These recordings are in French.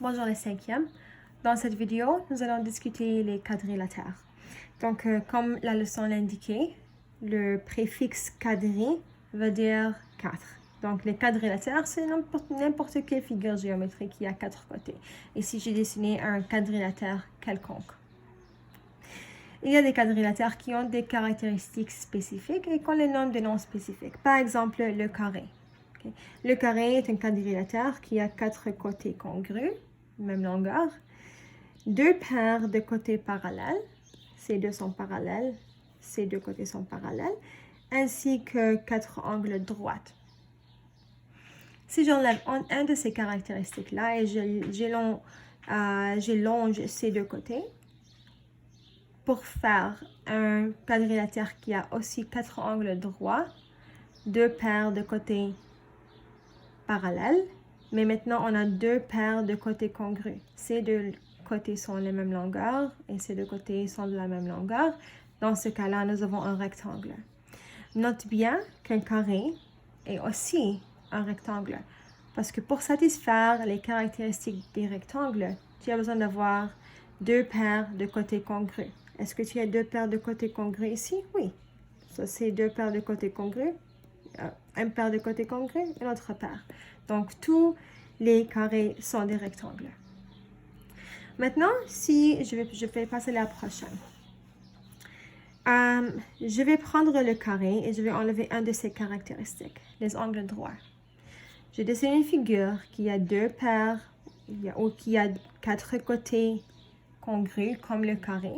Bonjour les cinquièmes. Dans cette vidéo, nous allons discuter les quadrilatères. Donc, comme la leçon l'indiquait, le préfixe quadri veut dire 4. Donc, les quadrilatères, c'est n'importe quelle figure géométrique qui a 4 côtés. Ici, j'ai dessiné un quadrilatère quelconque. Il y a des quadrilatères qui ont des caractéristiques spécifiques et qu'on les nomme de noms spécifiques. Par exemple, le carré. Okay. Le carré est un quadrilatère qui a 4 côtés congrus, même longueur, 2 paires de côtés parallèles, ces deux sont parallèles, ces deux côtés sont parallèles, ainsi que 4 angles droits. Si j'enlève un de ces caractéristiques-là et j'élonge ces deux côtés, pour faire un quadrilatère qui a aussi 4 angles droits, 2 paires de côtés parallèles, mais maintenant on a 2 paires de côtés congrus. Ces deux côtés sont la même longueur et ces deux côtés sont de la même longueur. Dans ce cas-là, nous avons un rectangle. Note bien qu'un carré est aussi un rectangle, parce que pour satisfaire les caractéristiques des rectangles, tu as besoin d'avoir 2 paires de côtés congrus. Est-ce que tu as 2 paires de côtés congrus ici? Oui. Ça, c'est 2 paires de côtés congrus. Une paire de côtés congrus et l'autre paire. Donc, tous les carrés sont des rectangles. Maintenant, si je vais passer à la prochaine. Je vais prendre le carré et je vais enlever un de ses caractéristiques, les angles droits. Je dessine une figure qui a 2 paires, ou qui a 4 côtés congrus comme le carré,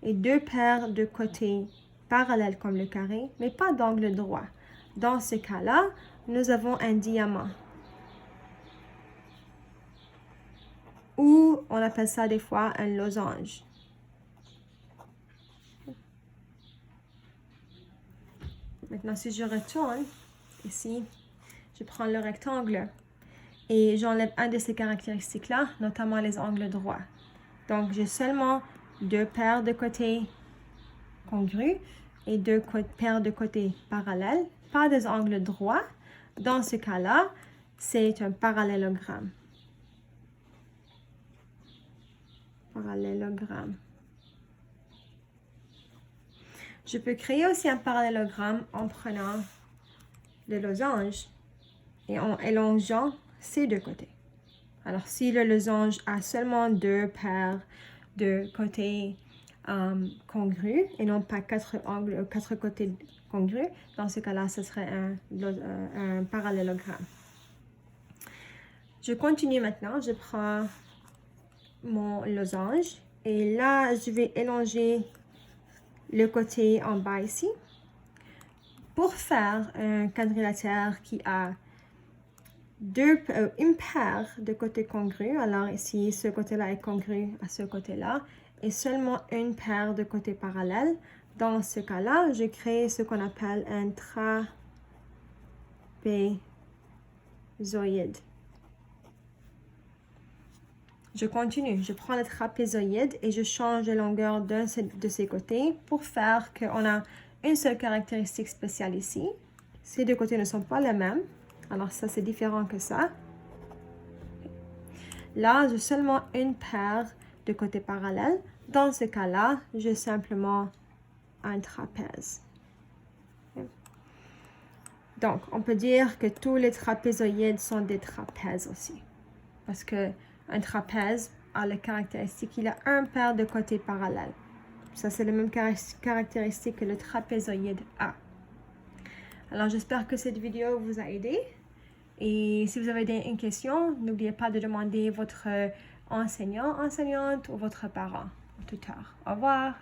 et 2 paires de côtés parallèles comme le carré, mais pas d'angle droit. Dans ce cas-là, nous avons un diamant. Ou on appelle ça des fois un losange. Maintenant, si je retourne ici, je prends le rectangle et j'enlève un de ces caractéristiques-là, notamment les angles droits. Donc, j'ai seulement 2 paires de côtés congrus et 2 paires de côtés parallèles, pas des angles droits. Dans ce cas-là, c'est un parallélogramme. Parallélogramme. Je peux créer aussi un parallélogramme en prenant le losange et en élongeant ces deux côtés. Alors, si le losange a seulement 2 paires de côtés congrus et non pas 4 côtés congrus, dans ce cas-là, ce serait un parallélogramme. Je continue maintenant, je prends mon losange et là, je vais élonger le côté en bas ici pour faire un quadrilatère qui a une paire de côtés congrus. Alors ici, ce côté-là est congru à ce côté-là et seulement une paire de côtés parallèles. Dans ce cas-là, je crée ce qu'on appelle un trapézoïde. Je continue, je prends le trapézoïde et je change la longueur d'un de ses côtés pour faire qu'on a une seule caractéristique spéciale ici. Ces deux côtés ne sont pas les mêmes, alors ça c'est différent que ça. Là, j'ai seulement une paire de côtés parallèles. Dans ce cas-là, j'ai simplement un trapèze. Donc, on peut dire que tous les trapézoïdes sont des trapèzes aussi, parce que un trapèze a la caractéristique qu'il a un paire de côtés parallèles. Ça, c'est la même caractéristique que le trapézoïde a. Alors, j'espère que cette vidéo vous a aidé. Et si vous avez une question, n'oubliez pas de demander votre enseignant, enseignante ou votre parent ou tuteur. Au revoir.